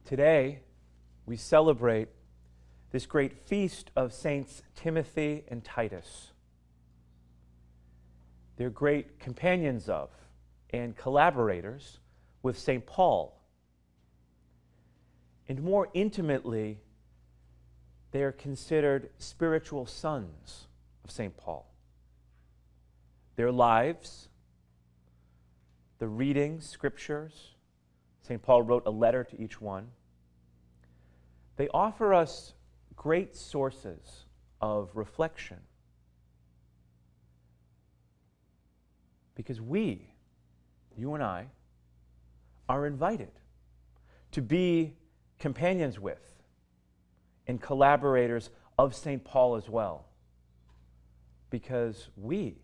Today, we celebrate this great feast of Saints Timothy and Titus. They're great companions of and collaborators with St. Paul. And more intimately, they are considered spiritual sons of St. Paul. Their lives, the readings, scriptures, St. Paul wrote a letter to each one. They offer us great sources of reflection. Because we, you and I, are invited to be companions with and collaborators of St. Paul as well. Because we,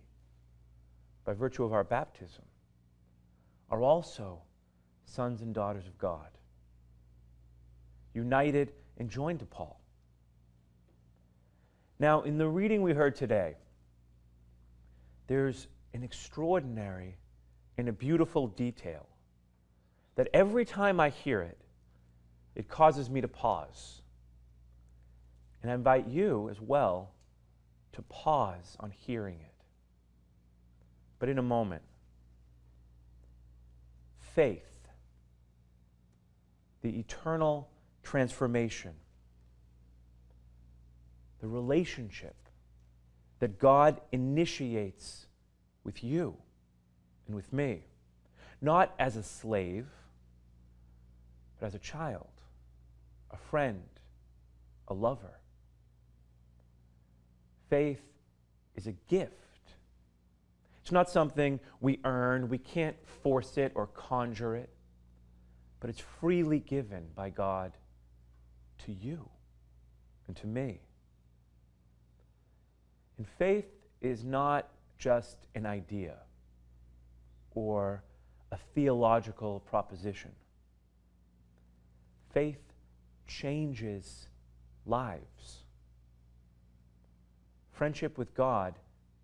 by virtue of our baptism, are also sons and daughters of God, united and joined to Paul. Now, in the reading we heard today, there's an extraordinary and a beautiful detail that every time I hear it, it causes me to pause. And I invite you as well to pause on hearing it. But in a moment, faith, the eternal transformation, the relationship that God initiates with you and with me, not as a slave, but as a child, a friend, a lover. Faith is a gift. It's not something we earn. We can't force it or conjure it, but it's freely given by God to you and to me. And faith is not just an idea or a theological proposition. Faith changes lives. Friendship with God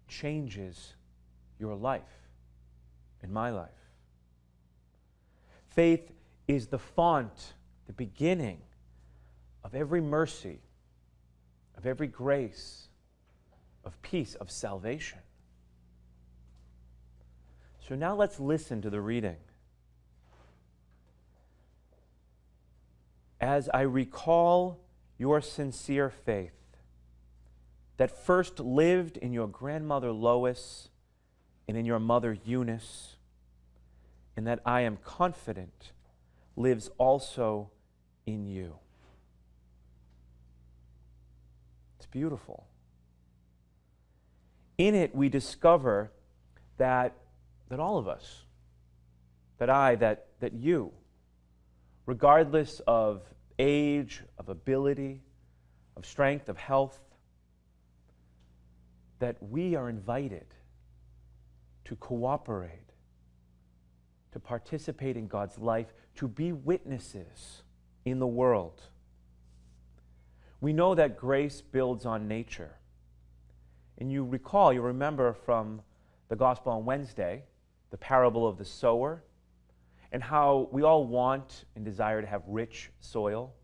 changes your life and my life. Faith is the font, the beginning of every mercy, of every grace, of peace, of salvation. So now let's listen to the reading. As I recall your sincere faith that first lived in your grandmother Lois and in your mother Eunice, and that I am confident lives also in you. It's beautiful. In it we discover that all of us, that you, regardless of age, of ability, of strength, of health, that we are invited to cooperate, to participate in God's life, to be witnesses in the world. We know that grace builds on nature. And you remember from the Gospel on Wednesday, the parable of the sower, and how we all want and desire to have rich soil.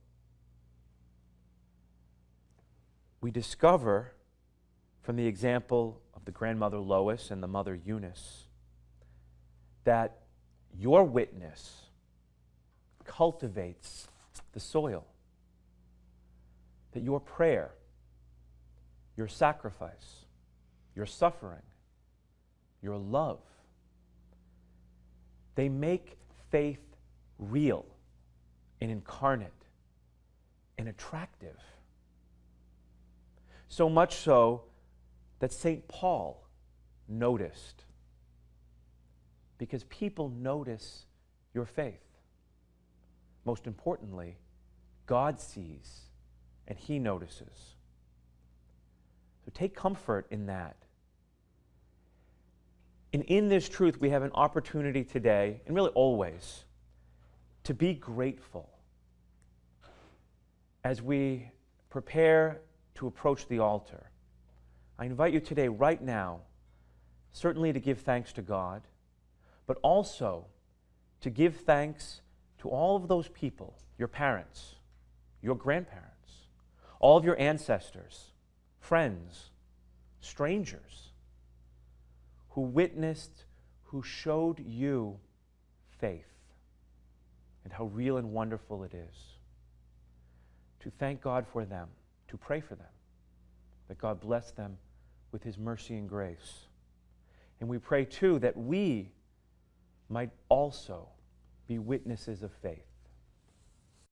We discover from the example of the grandmother Lois and the mother Eunice that your witness cultivates the soil, that your prayer, your sacrifice, your suffering, your love, they make faith real and incarnate and attractive. So much so that St. Paul noticed, because people notice your faith. Most importantly, God sees and He notices. So take comfort in that. And in this truth, we have an opportunity today, and really always, to be grateful as we prepare to approach the altar. I invite you today, right now, certainly to give thanks to God, but also to give thanks to all of those people, your parents, your grandparents, all of your ancestors, friends, strangers, who witnessed, who showed you faith and how real and wonderful it is. To thank God for them, to pray for them, that God bless them with his mercy and grace. And we pray too that we might also be witnesses of faith.